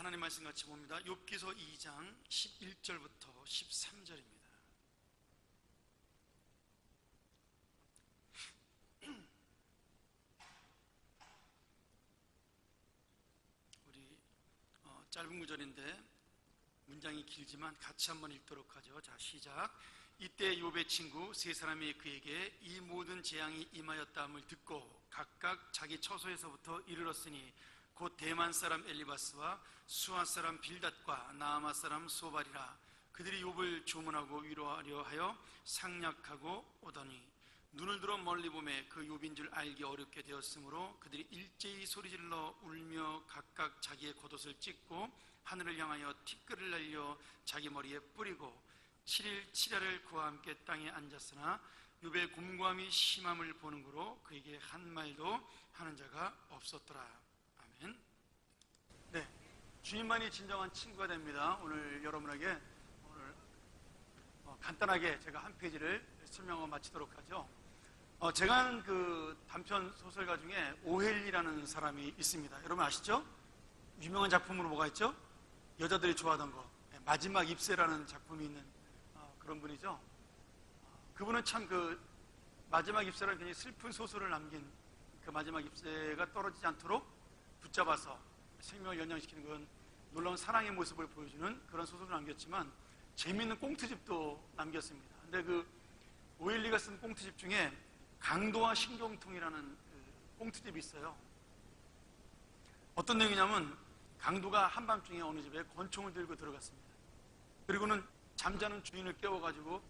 하나님 말씀 같이 봅니다. 욥기서 2장 11절부터 13절입니다. 우리 짧은 구절인데 문장이 길지만 같이 한번 읽도록 하죠. 자, 시작. 이때 욥의 친구 세 사람이 그에게 이 모든 재앙이 임하였다함을 듣고 각각 자기 처소에서부터 이르렀으니 곧 대만 사람 엘리바스와 수아 사람 빌닷과 나아마 사람 소발이라. 그들이 욥을 조문하고 위로하려 하여 상략하고 오더니 눈을 들어 멀리 보매 그 욥인 줄 알기 어렵게 되었으므로 그들이 일제히 소리질러 울며 각각 자기의 겉옷을 찢고 하늘을 향하여 티끌을 날려 자기 머리에 뿌리고 7일 7야를 그와 함께 땅에 앉았으나 욥의 곰고함이 심함을 보는 거로 그에게 한 말도 하는 자가 없었더라. 아멘. 네, 주님만이 진정한 친구가 됩니다. 오늘 여러분에게 간단하게 제가 한 페이지를 설명하고 마치도록 하죠. 제가 한 그 단편 소설가 중에 오헬리라는 사람이 있습니다. 여러분 아시죠? 유명한 작품으로 뭐가 있죠? 여자들이 좋아하던 거, 마지막 입새라는 작품이 있는 그런 분이죠. 그분은 참 그 마지막 입새라는 굉장히 슬픈 소설을 남긴 그 마지막 입새가 떨어지지 않도록 붙잡아서 생명을 연장시키는 그런 놀라운 사랑의 모습을 보여주는 그런 소설을 남겼지만 재미있는 꽁트집도 남겼습니다. 근데 그 오일리가 쓴 꽁트집 중에 강도와 신경통이라는 그 꽁트집이 있어요. 어떤 내용이냐면 강도가 한밤중에 어느 집에 권총을 들고 들어갔습니다. 그리고는 잠자는 주인을 깨워가지고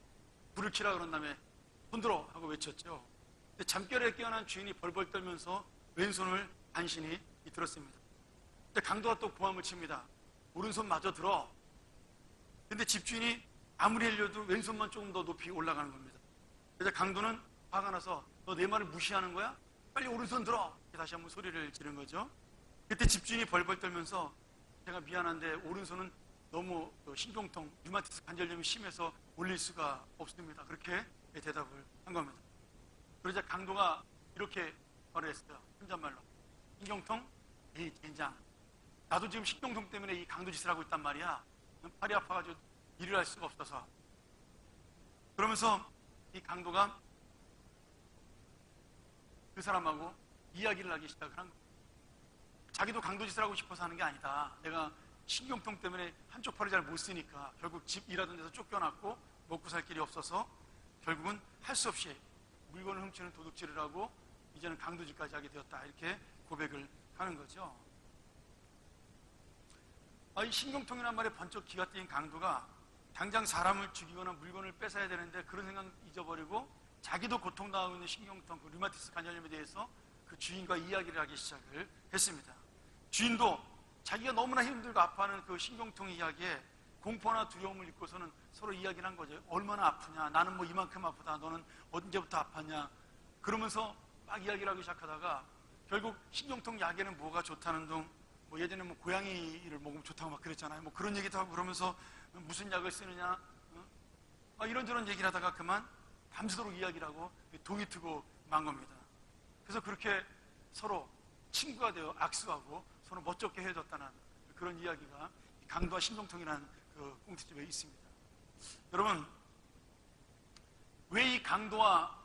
불을 켜라 그런 다음에 손들어 하고 외쳤죠. 근데 잠결에 깨어난 주인이 벌벌 떨면서 왼손을 간신히 들었습니다. 근데 강도가 또 고함을 칩니다. 오른손 마저 들어. 근데 집주인이 아무리 하려도 왼손만 조금 더 높이 올라가는 겁니다. 그래서 강도는 화가 나서 너 내 말을 무시하는 거야? 빨리 오른손 들어. 다시 한번 소리를 지른 거죠. 그때 집주인이 벌벌 떨면서 제가 미안한데 오른손은 너무 신경통, 류마티스 관절염이 심해서 올릴 수가 없습니다. 그렇게 대답을 한 겁니다. 그러자 강도가 이렇게 말을 했어요. 혼잣말로. 신경통? 에이 젠장, 나도 지금 신경통 때문에 이 강도 짓을 하고 있단 말이야. 팔이 아파가지고 일을 할 수가 없어서. 그러면서 이 강도가 그 사람하고 이야기를 하기 시작을 한 거예요. 자기도 강도 짓을 하고 싶어서 하는 게 아니다. 내가 신경통 때문에 한쪽 팔을 잘 못 쓰니까 결국 집 일하던 데서 쫓겨났고 먹고 살 길이 없어서 결국은 할 수 없이 물건을 훔치는 도둑질을 하고 이제는 강도짓까지 하게 되었다. 이렇게 고백을 하는 거죠. 이 신경통이란 말에 번쩍 기가 띄인 강도가 당장 사람을 죽이거나 물건을 뺏어야 되는데 그런 생각 잊어버리고 자기도 고통당하고 있는 신경통, 그 류마티스 관절염에 대해서 그 주인과 이야기를 하기 시작을 했습니다. 주인도 자기가 너무나 힘들고 아파하는 그 신경통 이야기에 공포나 두려움을 잊고서는 서로 이야기를 한 거죠. 얼마나 아프냐, 나는 뭐 이만큼 아프다, 너는 언제부터 아팠냐, 그러면서 막 이야기를 하기 시작하다가 결국 신경통 약에는 뭐가 좋다는 둥, 뭐 예전에 뭐 고양이를 먹으면 좋다고 막 그랬잖아요. 뭐 그런 얘기도 하고 그러면서 무슨 약을 쓰느냐, 이런저런 얘기를 하다가 그만 밤새도록 이야기를 하고 동이 트고 만 겁니다. 그래서 그렇게 서로 친구가 되어 악수하고 서로 멋쩍게 헤어졌다는 그런 이야기가 강도와 신경통이라는 그 꽁트집에 있습니다. 여러분, 왜 이 강도와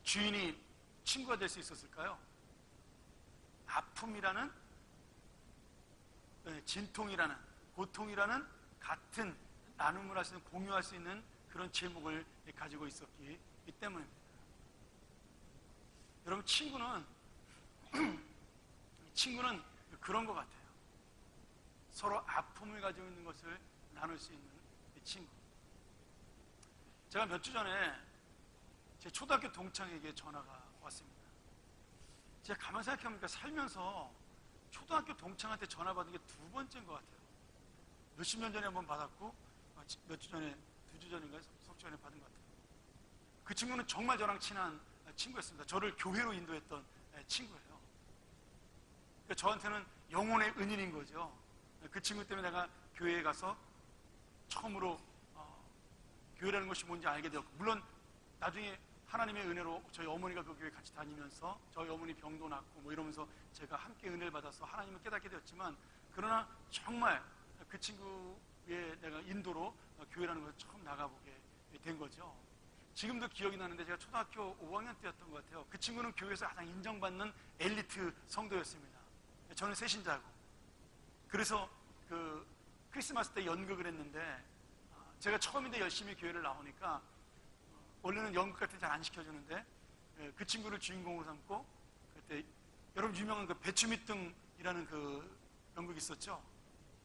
주인이 친구가 될 수 있었을까요? 아픔이라는, 진통이라는, 고통이라는 같은 나눔을 할 수 있는, 공유할 수 있는 그런 제목을 가지고 있었기 때문입니다. 여러분, 친구는 그런 것 같아요. 서로 아픔을 가지고 있는 것을 나눌 수 있는 친구. 제가 몇 주 전에 제 초등학교 동창에게 전화가 왔습니다. 제가 가만 생각해보니까 살면서 초등학교 동창한테 전화 받은 게 두 번째인 것 같아요. 몇십 년 전에 한번 받았고 몇 주 전에, 두 주 전인가 석 주 전에 받은 것 같아요. 그 친구는 정말 저랑 친한 친구였습니다. 저를 교회로 인도했던 친구예요. 그러니까 저한테는 영혼의 은인인 거죠. 그 친구 때문에 내가 교회에 가서 처음으로 교회라는 것이 뭔지 알게 되었고, 물론 나중에 하나님의 은혜로 저희 어머니가 그 교회 같이 다니면서 저희 어머니 병도 낫고 뭐 이러면서 제가 함께 은혜를 받아서 하나님을 깨닫게 되었지만, 그러나 정말 그 친구의 내가 인도로 교회라는 걸 처음 나가보게 된 거죠. 지금도 기억이 나는데 제가 초등학교 5학년 때였던 것 같아요. 그 친구는 교회에서 가장 인정받는 엘리트 성도였습니다. 저는 새신자고. 그래서 그 크리스마스 때 연극을 했는데 제가 처음인데 열심히 교회를 나오니까 원래는 연극 같은 잘 안 시켜주는데 그 친구를 주인공으로 삼고 그때 여러분 유명한 그 배추밑둥이라는 그 연극이 있었죠.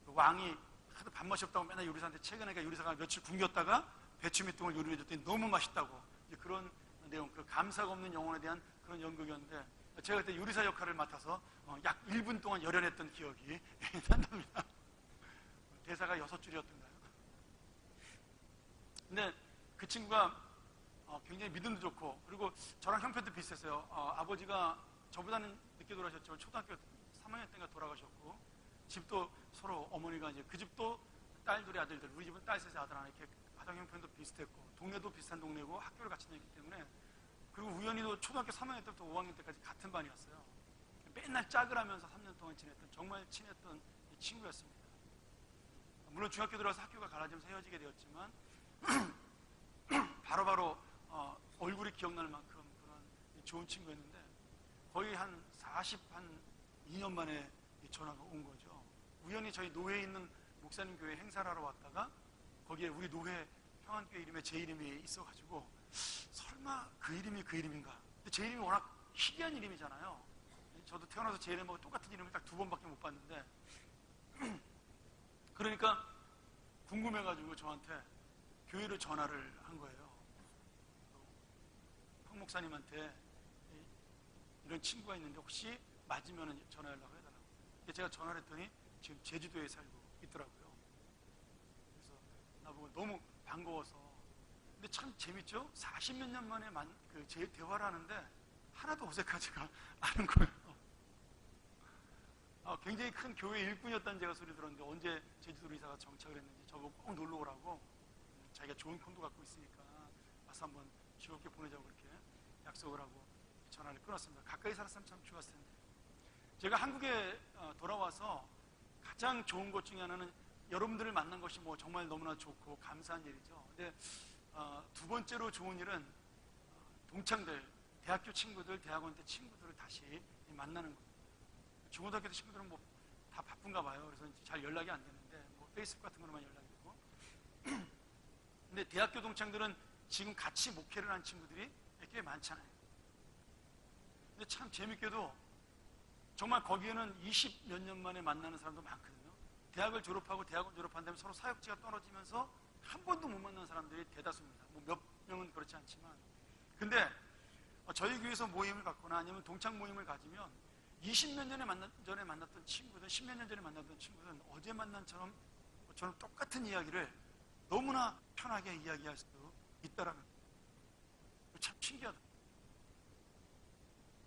그 왕이 하도 밥맛이 없다고 맨날 요리사한테 최근에 요리사가 며칠 굶겼다가 배추밑둥을 요리해줬더니 너무 맛있다고 이제 그런 내용, 그 감사가 없는 영혼에 대한 그런 연극이었는데 제가 그때 요리사 역할을 맡아서 약 1분 동안 열연했던 기억이 난답니다. 대사가 6줄이었던가요? 근데 그 친구가 굉장히 믿음도 좋고 그리고 저랑 형편도 비슷했어요. 아버지가 저보다는 늦게 돌아가셨지만 초등학교 3학년 때인가 돌아가셨고 집도 서로 어머니가 이제 그 집도 딸 둘이 아들들, 우리 집은 딸 셋에 아들 하나 이렇게 가정 형편도 비슷했고 동네도 비슷한 동네고 학교를 같이 다녔기 때문에 그리고 우연히도 초등학교 3학년 때부터 5학년 때까지 같은 반이었어요. 맨날 짝을 하면서 3년 동안 지냈던 정말 친했던 친구였습니다. 물론 중학교 들어와서 학교가 갈라지면서 헤어지게 되었지만 바로바로 얼굴이 기억날 만큼 그런 좋은 친구였는데 거의 한 2년 만에 전화가 온 거죠. 우연히 저희 노회에 있는 목사님 교회 행사를 하러 왔다가 거기에 우리 노회 평안교회 이름에 제 이름이 있어가지고 설마 그 이름이 그 이름인가. 근데 제 이름이 워낙 희귀한 이름이잖아요. 저도 태어나서 제 이름하고 똑같은 이름을 딱 2번밖에 못 봤는데 그러니까 궁금해가지고 저한테 교회로 전화를 한 거예요. 황 목사님한테 이런 친구가 있는데 혹시 맞으면 전화 연락을 해달라고. 제가 전화를 했더니 지금 제주도에 살고 있더라고요. 그래서 나보고 너무 반가워서. 근데 참 재밌죠? 40몇 년 만에 제 대화를 하는데 하나도 어색하지가 않은 거예요. 굉장히 큰 교회 일꾼이었다는 제가 소리 들었는데 언제 제주도로 이사가 정착을 했는지 저보고 꼭 놀러 오라고 자기가 좋은 폰도 갖고 있으니까 와서 한번 즐겁게 보내자고 그렇게 약속을 하고 전화를 끊었습니다. 가까이 살았으면 참 좋았을 텐데. 제가 한국에 돌아와서 가장 좋은 것 중에 하나는 여러분들을 만난 것이 뭐 정말 너무나 좋고 감사한 일이죠. 근데 두 번째로 좋은 일은 동창들, 대학교 친구들, 대학원 때 친구들을 다시 만나는 거예요. 중고등학교 때 친구들은 뭐 다 바쁜가 봐요. 그래서 잘 연락이 안 되는데 뭐 페이스북 같은 거로만 연락이 되고 근데 대학교 동창들은 지금 같이 목회를 한 친구들이 꽤 많잖아요. 근데 참 재밌게도 정말 거기에는 20몇 년 만에 만나는 사람도 많거든요. 대학을 졸업하고 대학원 졸업한 다음에 서로 사역지가 떨어지면서 한 번도 못 만난 사람들이 대다수입니다. 뭐 몇 명은 그렇지 않지만. 근데 저희 교회에서 모임을 갖거나 아니면 동창 모임을 가지면 20몇 년에 전에 만났던 친구들, 10몇 년 전에 만났던 친구들은 어제 만난 처럼 저는 똑같은 이야기를 너무나 편하게 이야기할 수 있다라는 거예요. 참 신기하다.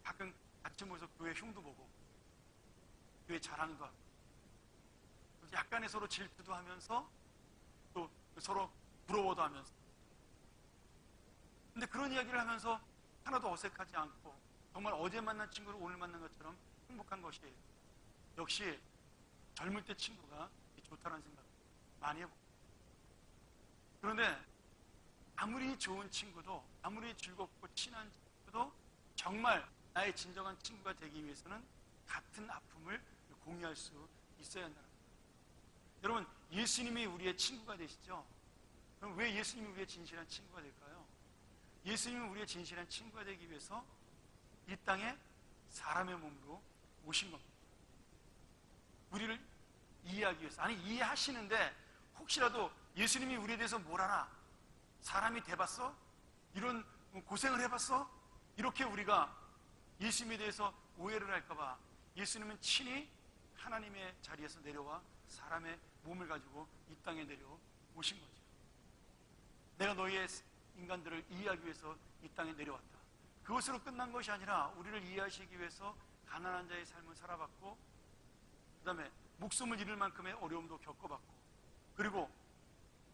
가끔 같이 모여서 교회 흉도 보고 교회 자랑도 하고 약간의 서로 질투도 하면서 또 서로 부러워도 하면서 근데 그런 이야기를 하면서 하나도 어색하지 않고 정말 어제 만난 친구를 오늘 만난 것처럼 행복한 것이에요. 역시 젊을 때 친구가 좋다는 생각 많이 해보고 그런데 아무리 좋은 친구도 아무리 즐겁고 친한 친구도 정말 나의 진정한 친구가 되기 위해서는 같은 아픔을 공유할 수 있어야 한다는 거예요. 여러분 예수님이 우리의 친구가 되시죠? 그럼 왜 예수님이 우리의 진실한 친구가 될까요? 예수님은 우리의 진실한 친구가 되기 위해서 이 땅에 사람의 몸으로 오신 겁니다. 우리를 이해하기 위해서. 아니 이해하시는데 혹시라도 예수님이 우리에 대해서 뭘 알아? 사람이 돼봤어? 이런 고생을 해봤어? 이렇게 우리가 예수님에 대해서 오해를 할까봐 예수님은 친히 하나님의 자리에서 내려와 사람의 몸을 가지고 이 땅에 내려오신 거죠. 내가 너희의 인간들을 이해하기 위해서 이 땅에 내려왔다. 그것으로 끝난 것이 아니라 우리를 이해하시기 위해서 가난한 자의 삶을 살아봤고 그 다음에 목숨을 잃을 만큼의 어려움도 겪어봤고 그리고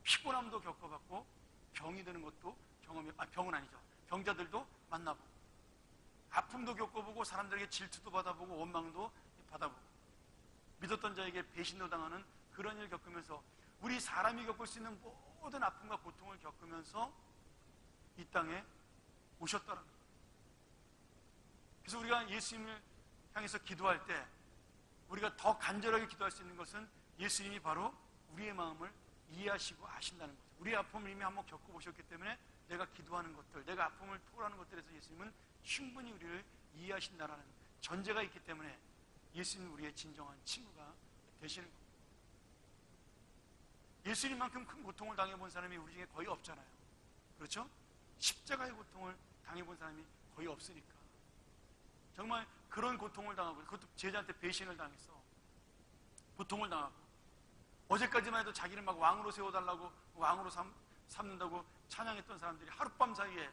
피곤함도 겪어봤고 병이 드는 것도 병은 아니죠. 병자들도 만나보고 아픔도 겪어보고 사람들에게 질투도 받아보고 원망도 받아보고 믿었던 자에게 배신도 당하는 그런 일을 겪으면서 우리 사람이 겪을 수 있는 모든 아픔과 고통을 겪으면서 이 땅에 오셨다는 거예요. 그래서 우리가 예수님을 향해서 기도할 때 우리가 더 간절하게 기도할 수 있는 것은 예수님이 바로 우리의 마음을 이해하시고 아신다는 거죠. 우리의 아픔을 이미 한번 겪어보셨기 때문에 내가 기도하는 것들, 내가 아픔을 토로하는 것들에서 예수님은 충분히 우리를 이해하신다는 전제가 있기 때문에 예수님은 우리의 진정한 친구가 되시는 겁니다. 예수님만큼 큰 고통을 당해본 사람이 우리 중에 거의 없잖아요. 그렇죠? 십자가의 고통을 당해본 사람이 거의 없으니까. 정말 그런 고통을 당하고, 그것도 제자한테 배신을 당해서 고통을 당하고, 어제까지만 해도 자기를 막 왕으로 세워달라고, 왕으로 삼는다고 찬양했던 사람들이 하룻밤 사이에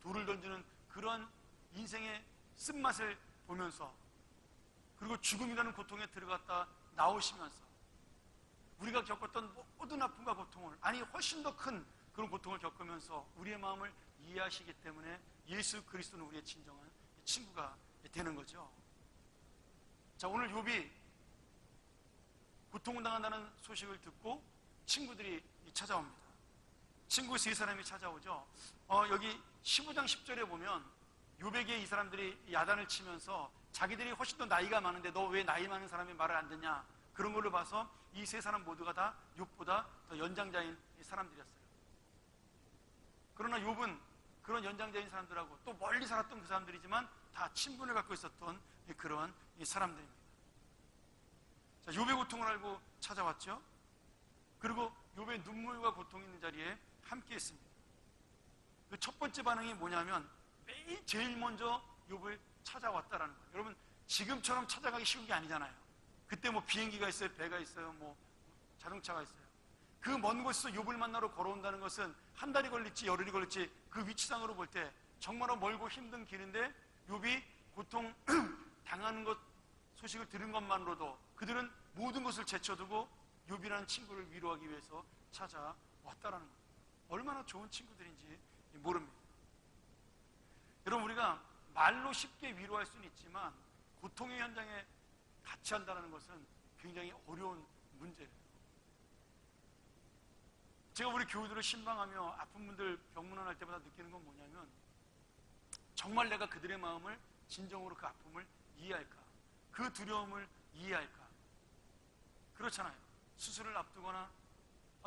돌을 던지는 그런 인생의 쓴맛을 보면서, 그리고 죽음이라는 고통에 들어갔다 나오시면서 우리가 겪었던 모든 아픔과 고통을, 아니 훨씬 더 큰 그런 고통을 겪으면서 우리의 마음을 이해하시기 때문에 예수 그리스도는 우리의 진정한 친구가 되는 거죠. 자, 오늘 욥이 고통을 당한다는 소식을 듣고 친구들이 찾아옵니다. 친구 세 사람이 찾아오죠. 여기 15장 10절에 보면 욥에게 이 사람들이 야단을 치면서 자기들이 훨씬 더 나이가 많은데 너 왜 나이 많은 사람이 말을 안 듣냐, 그런 걸로 봐서 이 세 사람 모두가 다 욥보다 더 연장자인 사람들이었어요. 그러나 욥은 그런 연장자인 사람들하고 또 멀리 살았던 그 사람들이지만 다 친분을 갖고 있었던 그런 사람들입니다. 자, 욥의 고통을 알고 찾아왔죠. 그리고 욥의 눈물과 고통이 있는 자리에 함께 했습니다. 그 첫 번째 반응이 뭐냐면 매일 제일 먼저 욥을 찾아왔다라는 거예요. 여러분, 지금처럼 찾아가기 쉬운 게 아니잖아요. 그때 뭐 비행기가 있어요, 배가 있어요, 뭐 자동차가 있어요. 그 먼 곳에서 욥을 만나러 걸어온다는 것은 한 달이 걸릴지 열흘이 걸릴지 그 위치상으로 볼 때 정말로 멀고 힘든 길인데 욥이 고통 당하는 것 소식을 들은 것만으로도 그들은 모든 것을 제쳐두고 욥이라는 친구를 위로하기 위해서 찾아왔다라는 거예요. 얼마나 좋은 친구들인지 모릅니다. 여러분, 우리가 말로 쉽게 위로할 수는 있지만 고통의 현장에 같이 한다는 것은 굉장히 어려운 문제예요. 제가 우리 교우들을 신방하며 아픈 분들 병문안할 때마다 느끼는 건 뭐냐면, 정말 내가 그들의 마음을 진정으로 그 아픔을 이해할까, 그 두려움을 이해할까. 그렇잖아요. 수술을 앞두거나,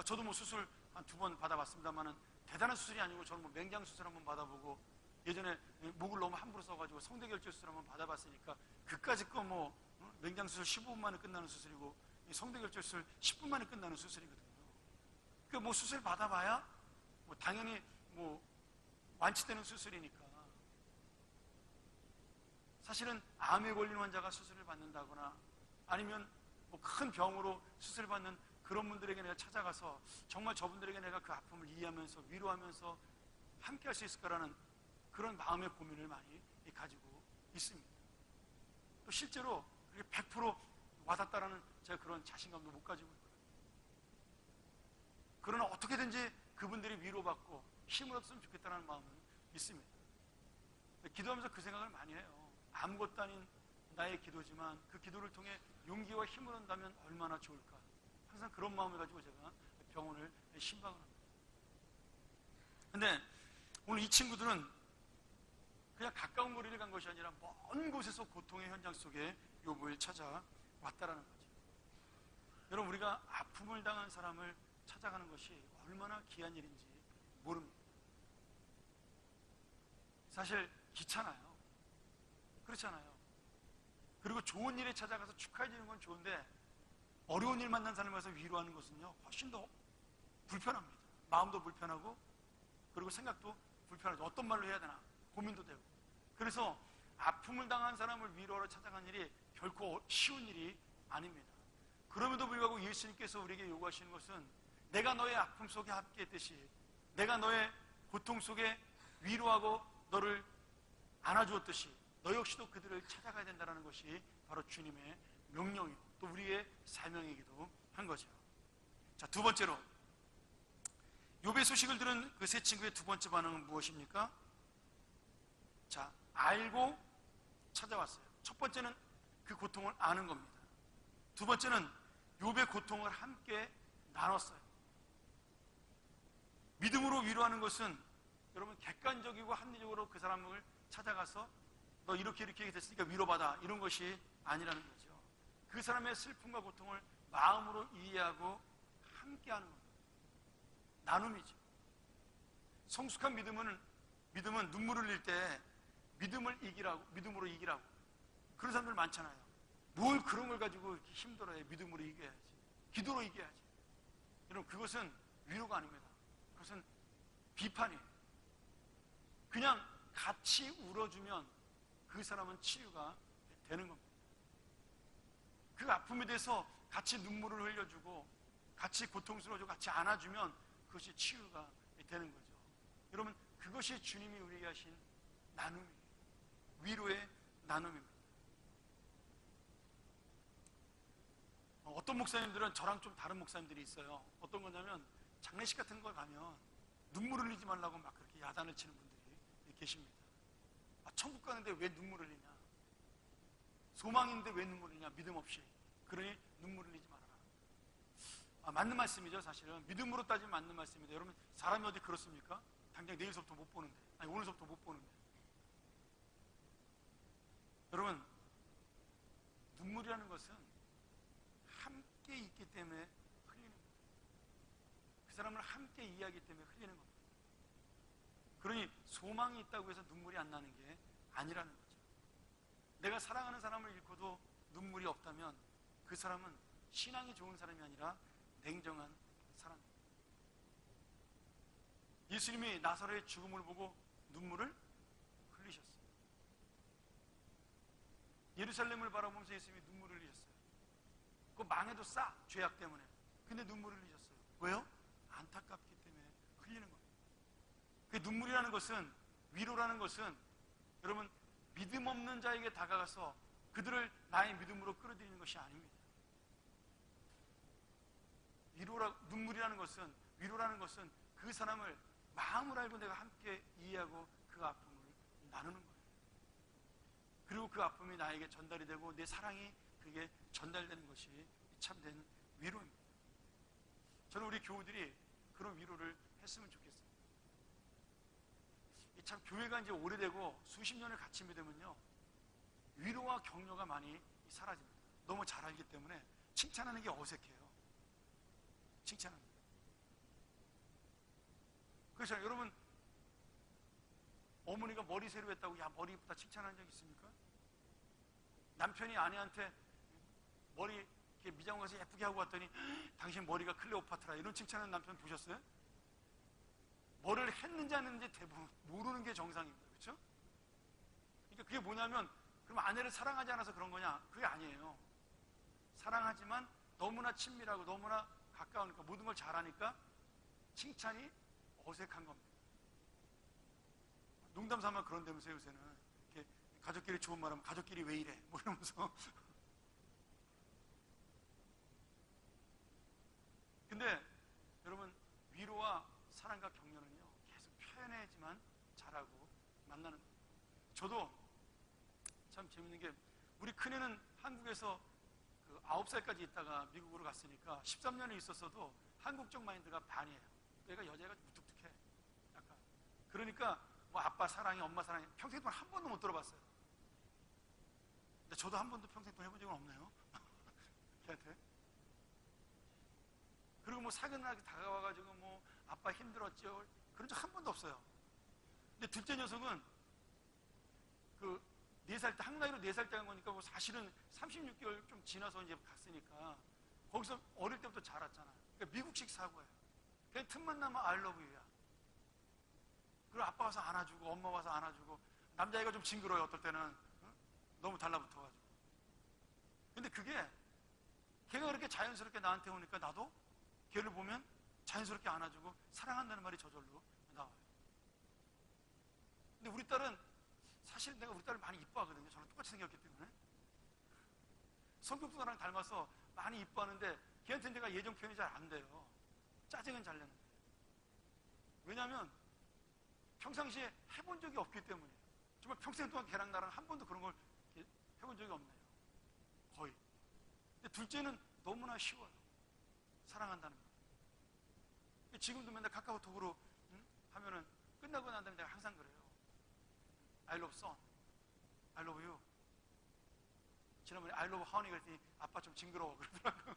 저도 뭐 수술 한 2번 받아봤습니다만은 대단한 수술이 아니고 저는 뭐 맹장 수술 한번 받아보고, 예전에 목을 너무 함부로 써가지고 성대결절 수술 한번 받아봤으니까 그까짓 거 뭐 맹장 수술 15분 만에 끝나는 수술이고 성대결절 수술 10분 만에 끝나는 수술이거든요. 그 뭐 수술 받아봐야 뭐 당연히 뭐 완치되는 수술이니까. 사실은 암에 걸린 환자가 수술을 받는다거나 아니면 뭐 큰 병으로 수술을 받는 그런 분들에게 내가 찾아가서 정말 저분들에게 내가 그 아픔을 이해하면서 위로하면서 함께 할 수 있을까라는 그런 마음의 고민을 많이 가지고 있습니다. 또 실제로 100% 와닿다라는 제가 그런 자신감도 못 가지고 있고요. 그러나 어떻게든지 그분들이 위로받고 힘을 얻었으면 좋겠다는 마음은 있습니다. 기도하면서 그 생각을 많이 해요. 아무것도 아닌 나의 기도지만 그 기도를 통해 용기와 힘을 얻는다면 얼마나 좋을까. 항상 그런 마음을 가지고 제가 병원을 신방을 합니다. 근데 오늘 이 친구들은 그냥 가까운 거리를 간 것이 아니라 먼 곳에서 고통의 현장 속에 욥을 찾아왔다라는 거죠. 여러분, 우리가 아픔을 당한 사람을 찾아가는 것이 얼마나 귀한 일인지 모릅니다. 사실 귀찮아요. 그렇잖아요. 그리고 좋은 일에 찾아가서 축하해 주는 건 좋은데 어려운 일 만난 사람을 가서 위로하는 것은요 훨씬 더 불편합니다. 마음도 불편하고 그리고 생각도 불편하죠. 어떤 말로 해야 되나 고민도 되고. 그래서 아픔을 당한 사람을 위로하러 찾아간 일이 결코 쉬운 일이 아닙니다. 그럼에도 불구하고 예수님께서 우리에게 요구하시는 것은 내가 너의 아픔 속에 함께했듯이 내가 너의 고통 속에 위로하고 너를 안아주었듯이 너 역시도 그들을 찾아가야 된다는 것이 바로 주님의 명령이고 또 우리의 사명이기도 한 거죠. 자, 두 번째로 욥의 소식을 들은 그 세 친구의 두 번째 반응은 무엇입니까? 자, 알고 찾아왔어요. 첫 번째는 그 고통을 아는 겁니다. 두 번째는 욥의 고통을 함께 나눴어요. 믿음으로 위로하는 것은 여러분 객관적이고 합리적으로 그 사람을 찾아가서 너 이렇게 됐으니까 위로받아 이런 것이 아니라는 거죠. 그 사람의 슬픔과 고통을 마음으로 이해하고 함께하는 겁니다. 나눔이죠. 성숙한 믿음은 눈물을 흘릴 때 믿음으로 이기라고 그런 사람들 많잖아요. 뭘 그런 걸 가지고 이렇게 힘들어해. 믿음으로 이겨야지, 기도로 이겨야지. 여러분 그것은 위로가 아닙니다. 그것은 비판이에요. 그냥 같이 울어주면 그 사람은 치유가 되는 겁니다. 그 아픔에 대해서 같이 눈물을 흘려주고 같이 고통스러워지고 같이 안아주면 그것이 치유가 되는 거죠. 여러분 그것이 주님이 우리에게 하신 나눔이에요. 위로의 나눔입니다. 어떤 목사님들은 저랑 좀 다른 목사님들이 있어요. 어떤 거냐면 장례식 같은 거 가면 눈물 흘리지 말라고 막 그렇게 야단을 치는 분들이 계십니다. 천국 가는데 왜 눈물 흘리냐? 소망인데 왜 눈물 흘리냐? 믿음 없이. 그러니 눈물 흘리지 말아라. 맞는 말씀이죠. 사실은 믿음으로 따지면 맞는 말씀입니다. 여러분 사람이 어디 그렇습니까? 당장 내일서부터 못 보는데, 아니 오늘서부터 못 보는데. 여러분 눈물이라는 것은 함께 있기 때문에 흘리는 겁니다. 그 사람을 함께 이해하기 때문에 흘리는 겁니다. 그러니 소망이 있다고 해서 눈물이 안 나는 게 아니라는 거죠. 내가 사랑하는 사람을 잃고도 눈물이 없다면 그 사람은 신앙이 좋은 사람이 아니라 냉정한 사람입니다. 예수님이 나사로의 죽음을 보고 눈물을 흘리셨어요. 예루살렘을 바라보면서 예수님이 눈물을 흘리셨어요. 그 망해도 싸, 죄악 때문에. 근데 눈물을 흘리셨어요. 왜요? 안타깝기 때문에 흘리는 겁니다. 그 눈물이라는 것은, 위로라는 것은 여러분 믿음 없는 자에게 다가가서 그들을 나의 믿음으로 끌어들이는 것이 아닙니다. 눈물이라는 것은, 위로라는 것은 그 사람을 마음을 알고 내가 함께 이해하고 그 아픔을 나누는 거예요. 그리고 그 아픔이 나에게 전달이 되고 내 사랑이 그게 전달되는 것이 참된 위로입니다. 저는 우리 교우들이 그런 위로를 했으면 좋겠어요. 참 교회가 이제 오래되고 수십 년을 같이 믿으면요 위로와 격려가 많이 사라집니다. 너무 잘 알기 때문에 칭찬하는 게 어색해요. 칭찬하는 게. 그래서 여러분 어머니가 머리 새로 했다고 야 머리 이쁘다 칭찬한 적 있습니까? 남편이 아내한테 머리 이렇게 미장 가서 예쁘게 하고 왔더니 당신 머리가 클레오파트라 이런 칭찬하는 남편 보셨어요? 뭐를 했는지 안 했는지 대부분 모르는 게 정상입니다. 그렇죠? 그러니까 그게 뭐냐면 그럼 아내를 사랑하지 않아서 그런 거냐? 그게 아니에요. 사랑하지만 너무나 친밀하고 너무나 가까우니까 모든 걸 잘하니까 칭찬이 어색한 겁니다. 농담 삼아 그런다면서 요새는 이렇게 가족끼리 좋은 말하면 가족끼리 왜 이래? 뭐 이러면서 근데 여러분 위로와 사랑과 격려는요 계속 표현해야지만 잘하고 만나는 거예요. 저도 참 재밌는 게 우리 큰애는 한국에서 9살까지 있다가 미국으로 갔으니까 13년을 있었어도 한국적 마인드가 반이에요. 얘가 여자애가 무뚝뚝해 약간. 그러니까 뭐 아빠 사랑해 엄마 사랑해 평생 동안 한 번도 못 들어봤어요. 근데 저도 한 번도 평생 동안 해본 적은 없네요. 걔한테. 그리고 뭐 사근하게 다가와가지고 뭐 아빠 힘들었죠 그런 적 한 번도 없어요. 근데 둘째 녀석은 그 4살 때 한나이로 4살 때 간 거니까 뭐 사실은 36개월 좀 지나서 이제 갔으니까 거기서 어릴 때부터 자랐잖아요. 그러니까 미국식 사고예요. 그냥 틈만 나면 I love you야. 그리고 아빠 와서 안아주고 엄마 와서 안아주고 남자애가 좀 징그러워요. 어떨 때는 응? 너무 달라붙어가지고. 근데 그게 걔가 그렇게 자연스럽게 나한테 오니까 나도 걔를 보면 자연스럽게 안아주고 사랑한다는 말이 저절로 나와요. 근데 우리 딸은 사실 내가 우리 딸을 많이 이뻐하거든요. 저랑 똑같이 생겼기 때문에. 성격도 나랑 닮아서 많이 이뻐하는데 걔한테는 내가 예전 표현이 잘 안 돼요. 짜증은 잘 내는데. 왜냐하면 평상시에 해본 적이 없기 때문이에요. 정말 평생 동안 걔랑 나랑 한 번도 그런 걸 해본 적이 없네요. 거의. 근데 둘째는 너무나 쉬워요. 사랑한다는 거. 지금도 맨날 카카오톡으로 하면은 끝나고 난 다음에 내가 항상 그래요. I love son, I love you. 지난번에 I love honey 그랬더니 아빠 좀 징그러워 그러더라고요.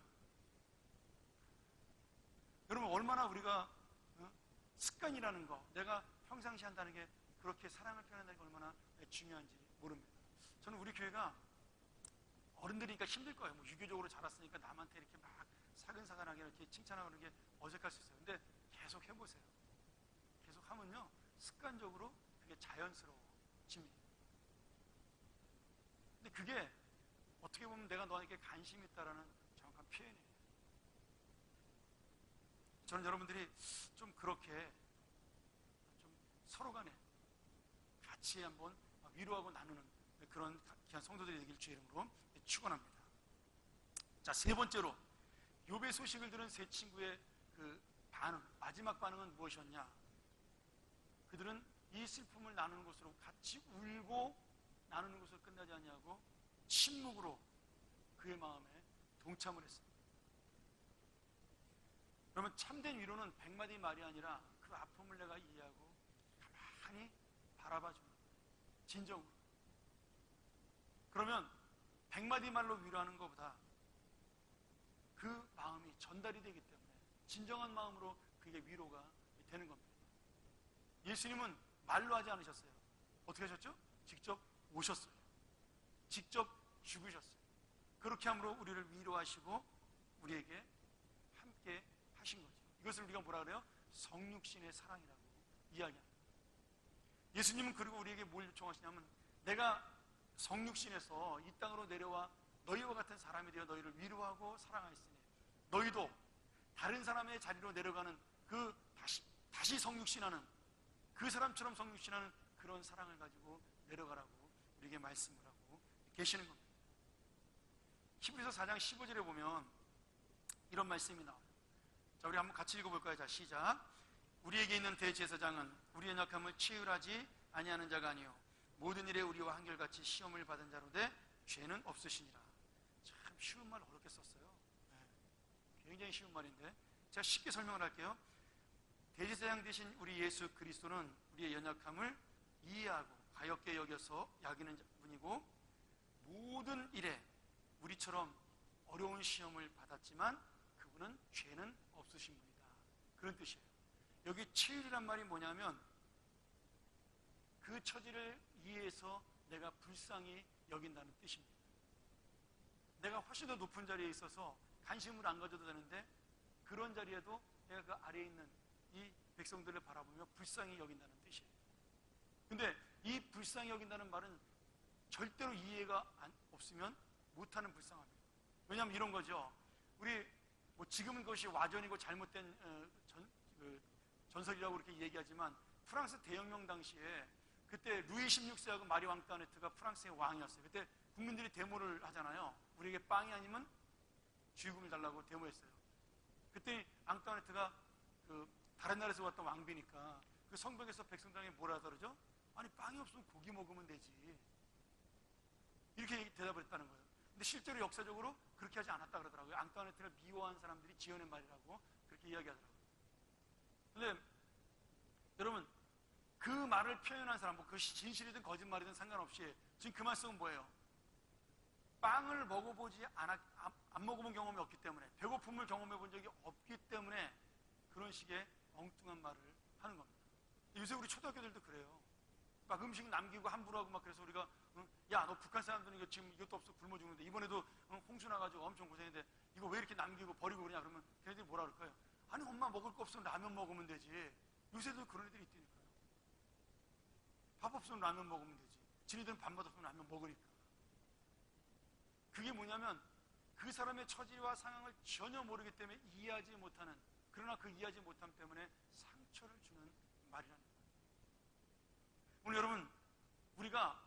여러분 얼마나 우리가 습관이라는 거, 내가 평상시 한다는 게 그렇게 사랑을 표현한다는 게 얼마나 중요한지 모릅니다. 저는 우리 교회가 어른들이니까 힘들 거예요. 뭐 유교적으로 자랐으니까 남한테 이렇게 막 사근사근하게 이렇게 칭찬하고 그런 게 어색할 수 있어요. 근데 계속 해보세요. 계속 하면요 습관적으로 그게 자연스러워집니다. 근데 그게 어떻게 보면 내가 너에게 관심이 있다라는 정확한 표현이에요. 저는 여러분들이 좀 그렇게 좀 서로 간에 같이 한번 위로하고 나누는 그런 귀한 성도들이 되길 주의 이름으로 축원합니다. 자, 세 번째로 욥의 소식을 들은 세 친구의 그 반응, 마지막 반응은 무엇이었냐? 그들은 이 슬픔을 나누는 것으로 같이 울고 나누는 것으로 끝나지 않냐고 침묵으로 그의 마음에 동참을 했습니다. 그러면 참된 위로는 100마디 말이 아니라 그 아픔을 내가 이해하고 가만히 바라봐 주는 거예요. 진정으로. 그러면 100마디 말로 위로하는 것보다 그 마음이 전달이 되기 때문에 진정한 마음으로 그게 위로가 되는 겁니다. 예수님은 말로 하지 않으셨어요. 어떻게 하셨죠? 직접 오셨어요. 직접 죽으셨어요. 그렇게 함으로 우리를 위로하시고 우리에게 함께 하신 거죠. 이것을 우리가 뭐라 그래요? 성육신의 사랑이라고 이야기합니다. 예수님은 그리고 우리에게 뭘 요청하시냐면 내가 성육신에서 이 땅으로 내려와 너희와 같은 사람이 되어 너희를 위로하고 사랑하였으니 너희도 다른 사람의 자리로 내려가는 그 다시 성육신하는 그 사람처럼 성육신하는 그런 사랑을 가지고 내려가라고 우리에게 말씀을 하고 계시는 겁니다. 히브리서 4장 15절에 보면 이런 말씀이 나와요. 자, 우리 한번 같이 읽어볼까요? 자, 시작. 우리에게 있는 대제사장은 우리의 연약함을 치유하지 아니하는 자가 아니요 모든 일에 우리와 한결같이 시험을 받은 자로 돼 죄는 없으시니라. 참 쉬운 말 어렵게 썼어요. 굉장히 쉬운 말인데 제가 쉽게 설명을 할게요. 대제사장 되신 우리 예수 그리스도는 우리의 연약함을 이해하고 가볍게 여겨서 여기는 분이고 모든 일에 우리처럼 어려운 시험을 받았지만 그분은 죄는 없으신 분이다. 그런 뜻이에요. 여기 치유란 말이 뭐냐면 그 처지를 이해해서 내가 불쌍히 여긴다는 뜻입니다. 내가 훨씬 더 높은 자리에 있어서 관심을 안 가져도 되는데 그런 자리에도 내가 그 아래에 있는 이 백성들을 바라보며 불쌍히 여긴다는 뜻이에요. 근데 이 불쌍히 여긴다는 말은 절대로 이해가 없으면 못하는 불쌍함이에요. 왜냐하면 이런 거죠. 우리 뭐 지금은 그것이 와전이고 잘못된 전설이라고 그렇게 얘기하지만 프랑스 대혁명 당시에 그때 루이 16세하고 마리 앙뚜아네트가 프랑스의 왕이었어요. 그때 국민들이 데모를 하잖아요. 우리에게 빵이 아니면 쥐금을 달라고 데모했어요. 그때 앙뚜아네트가 다른 나라에서 왔던 왕비니까 그 성벽에서 백성들에게 뭐라 그러죠? 아니 빵이 없으면 고기 먹으면 되지. 이렇게 대답을 했다는 거예요. 근데 실제로 역사적으로 그렇게 하지 않았다 그러더라고요. 앙뚜아네트를 미워한 사람들이 지어낸 말이라고 그렇게 이야기하더라고요. 근데 여러분 그 말을 표현한 사람, 뭐 그것이 진실이든 거짓말이든 상관없이 지금 그 말씀은 뭐예요? 빵을 먹어보지 안 먹어본 경험이 없기 때문에 배고픔을 경험해 본 적이 없기 때문에 그런 식의 엉뚱한 말을 하는 겁니다. 요새 우리 초등학교들도 그래요. 막 음식 남기고 함부로 하고 막 그래서 우리가 야, 너 북한 사람들은 이거 지금 이것도 없어 굶어 죽는데 이번에도 홍수 나가지고 엄청 고생했는데 이거 왜 이렇게 남기고 버리고 그러냐 그러면 걔네들이 뭐라 그럴까요? 아니 엄마 먹을 거 없으면 라면 먹으면 되지. 요새도 그런 애들이 있다니까요. 밥 없으면 라면 먹으면 되지. 지네들은 밥맛 없으면 라면 먹으니까. 그게 뭐냐면 그 사람의 처지와 상황을 전혀 모르기 때문에 이해하지 못하는, 그러나 그 이해하지 못함 때문에 상처를 주는 말이라는 거예요. 오늘 여러분 우리가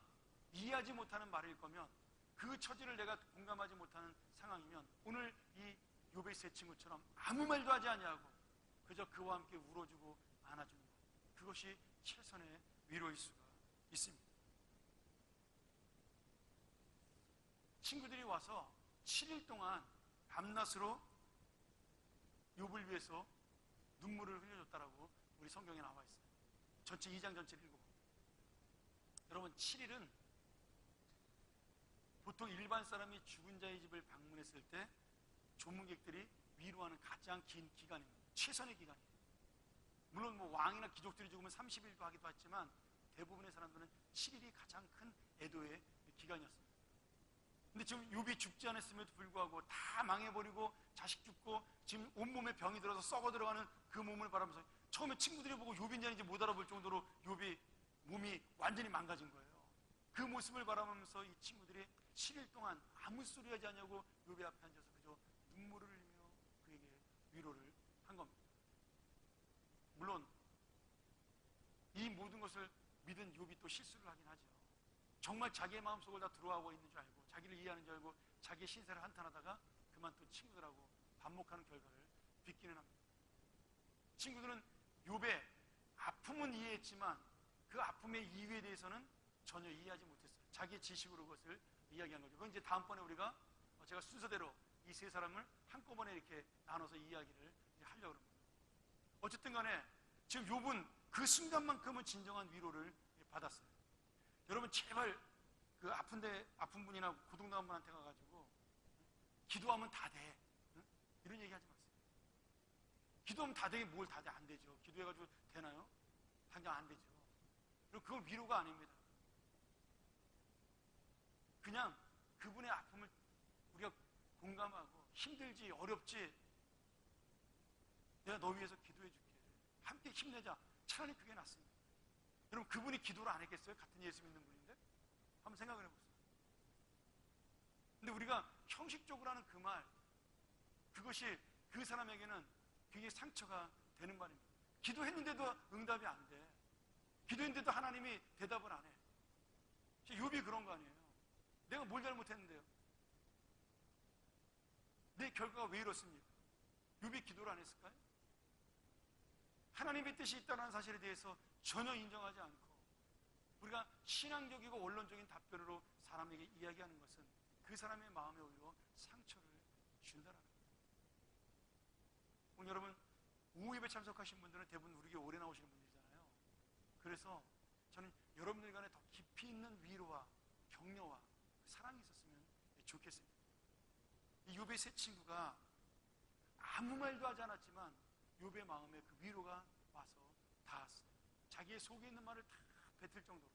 이해하지 못하는 말일 거면 그 처지를 내가 공감하지 못하는 상황이면 오늘 이 욥의 세 친구처럼 아무 말도 하지 아니하고 그저 그와 함께 울어주고 안아주는 것, 그것이 최선의 위로일 수가 있습니다. 친구들이 와서 7일 동안 밤낮으로 욥을 위해서 눈물을 흘려줬다라고 우리 성경에 나와 있어요. 전체 2장 전체를 읽어봅니다. 여러분, 7일은 보통 일반 사람이 죽은 자의 집을 방문했을 때 조문객들이 위로하는 가장 긴 기간입니다. 최선의 기간이에요. 물론 뭐 왕이나 귀족들이 죽으면 30일도 하기도 했지만 대부분의 사람들은 7일이 가장 큰 애도의 기간이었습니다. 근데 지금 욥이 죽지 않았음에도 불구하고 다 망해버리고 자식 죽고 지금 온몸에 병이 들어서 썩어 들어가는 그 몸을 바라보면서 처음에 친구들이 보고 욥인지 아닌지 못 알아볼 정도로 욥이 몸이 완전히 망가진 거예요. 그 모습을 바라보면서 이 친구들이 7일 동안 아무 소리 하지 않냐고 욥의 앞에 앉아서 그저 눈물을 흘리며 그에게 위로를 한 겁니다. 물론 이 모든 것을 믿은 욥이 또 실수를 하긴 하죠. 정말 자기의 마음속을 다 들어하고 있는 줄 알고 자기를 이해하는 줄 알고 자기의 신세를 한탄하다가 그만 또 친구들하고 반목하는 결과를 빚기는 합니다. 친구들은 욥의 아픔은 이해했지만 그 아픔의 이유에 대해서는 전혀 이해하지 못했어요. 자기의 지식으로 그것을 이야기한 거죠. 그건 이제 다음번에 우리가 제가 순서대로 이 세 사람을 한꺼번에 이렇게 나눠서 이야기를 하려고 합니다. 어쨌든 간에 지금 욥은 그 순간만큼은 진정한 위로를 받았어요. 여러분, 제발 그 아픈 분이나 고통당한 분한테 가가지고 기도하면 다 돼, 응? 이런 얘기 하지 마세요. 기도하면 다 되게 뭘 다 돼? 안 되죠. 기도해가지고 되나요? 당장 안 되죠. 그리고 그건 위로가 아닙니다. 그냥 그분의 아픔을 우리가 공감하고 힘들지 어렵지 내가 너 위해서 기도해 줄게, 함께 힘내자, 차라리 그게 낫습니다. 여러분, 그분이 기도를 안 했겠어요? 같은 예수 믿는 분인데? 한번 생각을 해보세요. 근데 우리가 형식적으로 하는 그 말, 그것이 그 사람에게는 굉장히 상처가 되는 말입니다. 기도했는데도 응답이 안 돼. 기도했는데도 하나님이 대답을 안 해. 욥이 그런 거 아니에요. 내가 뭘 잘못했는데요? 내 결과가 왜 이렇습니까? 욥이 기도를 안 했을까요? 하나님의 뜻이 있다는 사실에 대해서 전혀 인정하지 않고 우리가 신앙적이고 원론적인 답변으로 사람에게 이야기하는 것은 그 사람의 마음에 오히려 상처를 준다라는 거예요. 오늘 여러분, 우후예배 참석하신 분들은 대부분 우리 교회 오래 나오시는 분들이잖아요. 그래서 저는 여러분들 간에 더 깊이 있는 위로와 격려와 사랑이 있었으면 좋겠습니다. 이 욥의 세 친구가 아무 말도 하지 않았지만 욥의 마음에 그 위로가 와서 닿았어요. 자기의 속에 있는 말을 다 뱉을 정도로.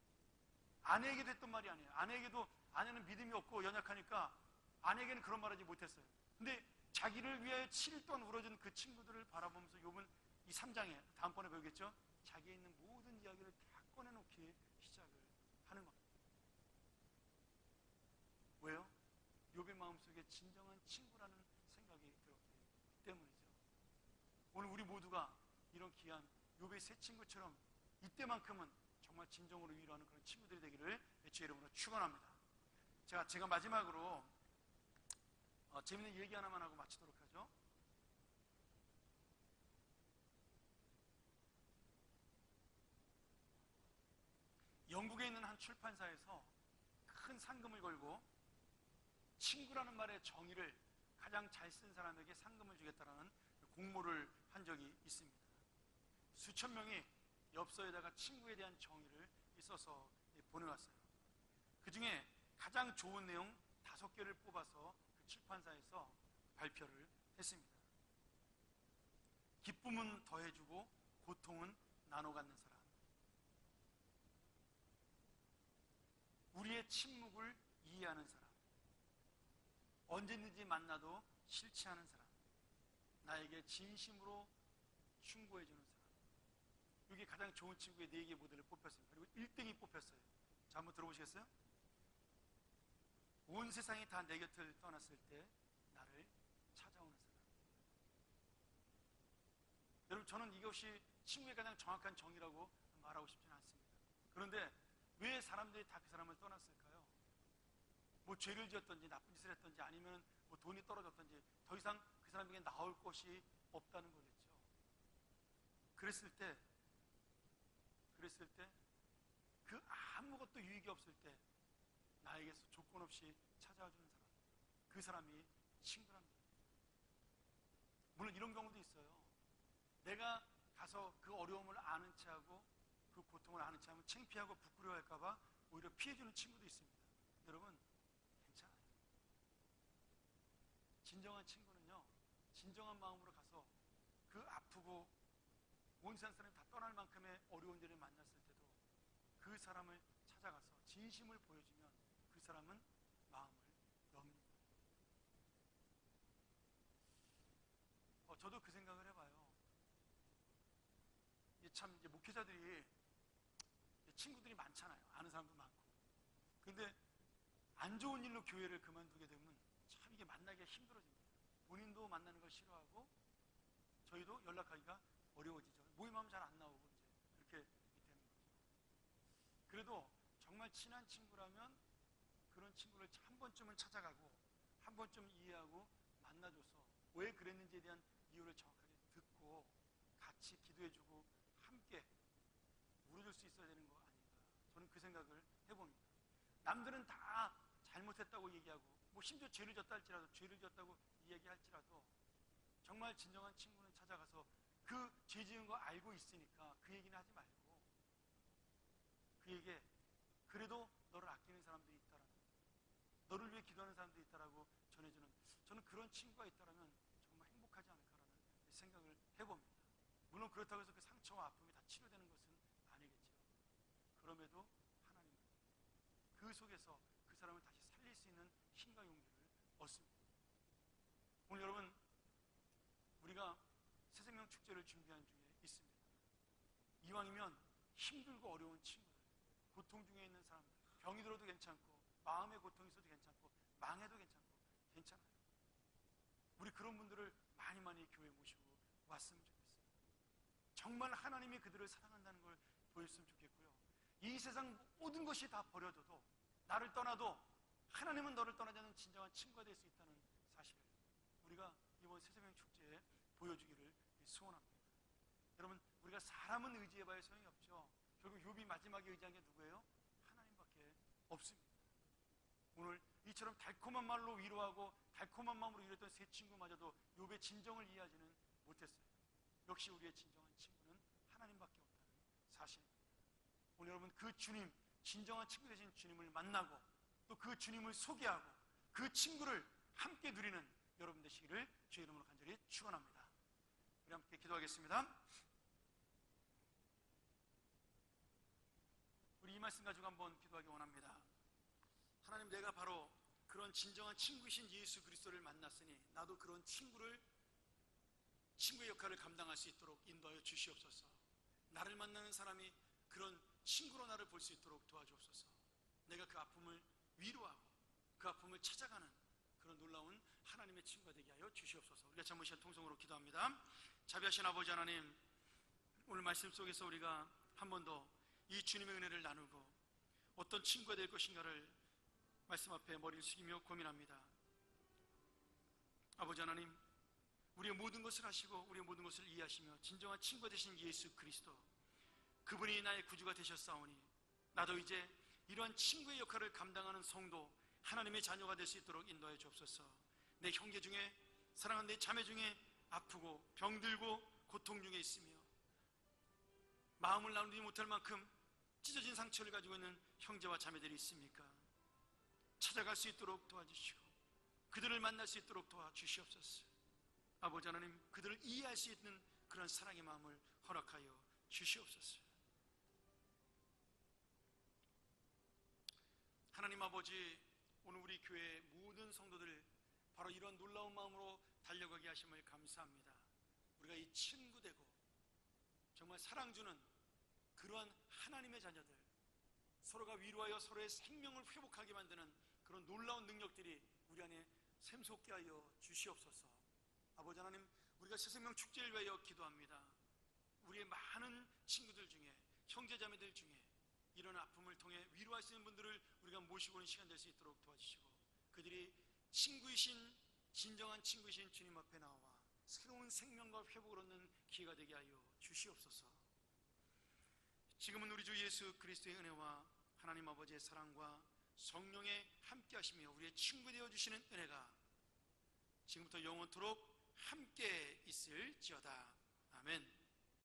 아내에게도 했던 말이 아니에요. 아내에게도, 아내는 믿음이 없고 연약하니까 아내에게는 그런 말 하지 못했어요. 근데 자기를 위하여 7일 동안 울어준 그 친구들을 바라보면서 욥은 이 3장에 다음번에 배우겠죠? 자기에 있는 모든 이야기를 다 꺼내놓기에 시작을 하는 겁니다. 왜요? 욥의 마음속에 진정한 친구라는 생각이 들었기 때문이죠. 오늘 우리 모두가 이런 귀한 욥의 세 친구처럼 이때만큼은 정말 진정으로 위로하는 그런 친구들이 되기를 주의 이름으로 축원합니다. 제가 마지막으로 재밌는 얘기 하나만 하고 마치도록 하죠. 영국에 있는 한 출판사에서 큰 상금을 걸고 친구라는 말의 정의를 가장 잘 쓴 사람에게 상금을 주겠다라는 공모를 한 적이 있습니다. 수천 명이 엽서에다가 친구에 대한 정의를 써서 보내왔어요. 그 중에 가장 좋은 내용 5개를 뽑아서 그 출판사에서 발표를 했습니다. 기쁨은 더해주고 고통은 나눠 갖는 사람, 우리의 침묵을 이해하는 사람, 언제든지 만나도 싫지 않은 사람, 나에게 진심으로 충고해주는 사람. 이게 가장 좋은 친구의 4개 모델을 뽑혔습니다. 그리고 1등이 뽑혔어요. 자, 한번 들어보시겠어요? 온 세상이 다 내 곁을 떠났을 때 나를 찾아오는 사람. 여러분, 저는 이것이 친구의 가장 정확한 정의라고 말하고 싶지는 않습니다. 그런데 왜 사람들이 다 그 사람을 떠났을까요? 뭐 죄를 지었던지 나쁜 짓을 했던지 아니면 뭐 돈이 떨어졌던지 더 이상 그 사람에게 나올 곳이 없다는 거겠죠. 그랬을 때 그 아무것도 유익이 없을 때 나에게서 조건 없이 찾아와 주는 사람, 그 사람이 친구랍니다. 물론 이런 경우도 있어요. 내가 가서 그 어려움을 아는 체하고 그 고통을 아는 체하면 창피하고 부끄러워할까봐 오히려 피해주는 친구도 있습니다. 여러분, 괜찮아요. 진정한 친구는요, 진정한 마음으로 가서 그 아프고 온 세상 사람이 다 떠날 만큼의 어려운 일을 만났을 때도 그 사람을 찾아가서 진심을 보여주면 그 사람은 마음을 엽니다. 저도 그 생각을 해봐요. 참 이제 목회자들이 친구들이 많잖아요. 아는 사람도 많고. 근데 안 좋은 일로 교회를 그만두게 되면 참 이게 만나기가 힘들어집니다. 본인도 만나는 걸 싫어하고 저희도 연락하기가 어려워지죠. 모임하면 잘 안 나오고 이제 그렇게 되는 거죠. 그래도 정말 친한 친구라면 그런 친구를 한 번쯤은 찾아가고 한 번쯤 이해하고 만나줘서 왜 그랬는지에 대한 이유를 정확하게 듣고 같이 기도해주고 함께 물어줄 수 있어야 되는 거 아닌가. 저는 그 생각을 해봅니다. 남들은 다 잘못했다고 얘기하고 뭐 심지어 죄를 졌다 할지라도 죄를 졌다고 이야기할지라도 정말 진정한 친구는 찾아가서 그 죄 지은 거 알고 있으니까 그 얘기는 하지 말고 그에게 그래도 너를 아끼는 사람들이 있다라는, 너를 위해 기도하는 사람들이 있다라고 전해주는, 저는 그런 친구가 있다라면 정말 행복하지 않을까라는 생각을 해봅니다. 물론 그렇다고 해서 그 상처와 아픔이 다 치료되는 것은 아니겠죠. 그럼에도 하나님은 그 속에서 그 사람을 다시 살릴 수 있는 힘과 용기를 얻습니다. 오늘 여러분, 우리가 새생명 축제를 준비한 중에 있습니다. 이왕이면 힘들고 어려운 친구들, 고통 중에 있는 사람들, 병이 들어도 괜찮고 마음의 고통이 있어도 괜찮고 망해도 괜찮아요. 우리 그런 분들을 많이 교회에 모시고 왔으면 좋겠어요. 정말 하나님이 그들을 사랑한다는 걸 보였으면 좋겠고요. 이 세상 모든 것이 다 버려져도 나를 떠나도 하나님은 너를 떠나지 않는 진정한 친구가 될 수 있다는 사실을 우리가 이번 새생명 축제에 보여주기를 소원합니다. 여러분, 우리가 사람은 의지해봐야 소용이 없죠. 결국 욥이 마지막에 의지한 게 누구예요? 하나님밖에 없습니다. 오늘 이처럼 달콤한 말로 위로하고 달콤한 마음으로 이랬던 세 친구마저도 욥의 진정을 이해하지는 못했어요. 역시 우리의 진정한 친구는 하나님밖에 없다는 사실입니다. 오늘 여러분, 그 주님, 진정한 친구 되신 주님을 만나고 또 그 주님을 소개하고 그 친구를 함께 누리는 여러분 되시기를 주의 이름으로 간절히 축원합니다. 우리 함께 기도하겠습니다. 우리 이 말씀 가지고 한번 기도하기 원합니다. 하나님, 내가 바로 그런 진정한 친구이신 예수 그리스도를 만났으니 나도 그런 친구의 역할을 감당할 수 있도록 인도하여 주시옵소서. 나를 만나는 사람이 그런 친구로 나를 볼 수 있도록 도와주옵소서. 내가 그 아픔을 위로하고 그 아픔을 찾아가는 그런 놀라운 하나님의 친구가 되게 하여 주시옵소서. 우리가 한번 시간 통성으로 기도합니다. 자비하신 아버지 하나님, 오늘 말씀 속에서 우리가 한 번 더 이 주님의 은혜를 나누고 어떤 친구가 될 것인가를 말씀 앞에 머리를 숙이며 고민합니다. 아버지 하나님, 우리의 모든 것을 하시고 우리의 모든 것을 이해하시며 진정한 친구가 되신 예수 그리스도, 그분이 나의 구주가 되셨사오니 나도 이제 이러한 친구의 역할을 감당하는 성도, 하나님의 자녀가 될 수 있도록 인도해 주옵소서. 내 형제 중에, 사랑하는 내 자매 중에 아프고 병들고 고통 중에 있으며 마음을 나누지 못할 만큼 찢어진 상처를 가지고 있는 형제와 자매들이 있습니까? 찾아갈 수 있도록 도와주시고 그들을 만날 수 있도록 도와주시옵소서. 아버지 하나님, 그들을 이해할 수 있는 그런 사랑의 마음을 허락하여 주시옵소서. 하나님 아버지, 오늘 우리 교회의 모든 성도들 바로 이런 놀라운 마음으로 달려가게 하심을 감사합니다. 우리가 이 친구 되고 정말 사랑 주는 그러한 하나님의 자녀들, 서로가 위로하여 서로의 생명을 회복하게 만드는 그런 놀라운 능력들이 우리 안에 샘솟게 하여 주시옵소서. 아버지 하나님, 우리가 새생명 축제를 위하여 기도합니다. 우리의 많은 친구들 중에, 형제자매들 중에 이런 아픔을 통해 위로할 수 있는 분들을 우리가 모시고 오는 시간 될 수 있도록 도와주시고 그들이 진정한 친구이신 주님 앞에 나와 새로운 생명과 회복을 얻는 기회가 되게 하여 주시옵소서. 지금은 우리 주 예수 그리스도의 은혜와 하나님 아버지의 사랑과 성령의 함께 하시며 우리의 친구 되어 주시는 은혜가 지금부터 영원토록 함께 있을지어다. 아멘.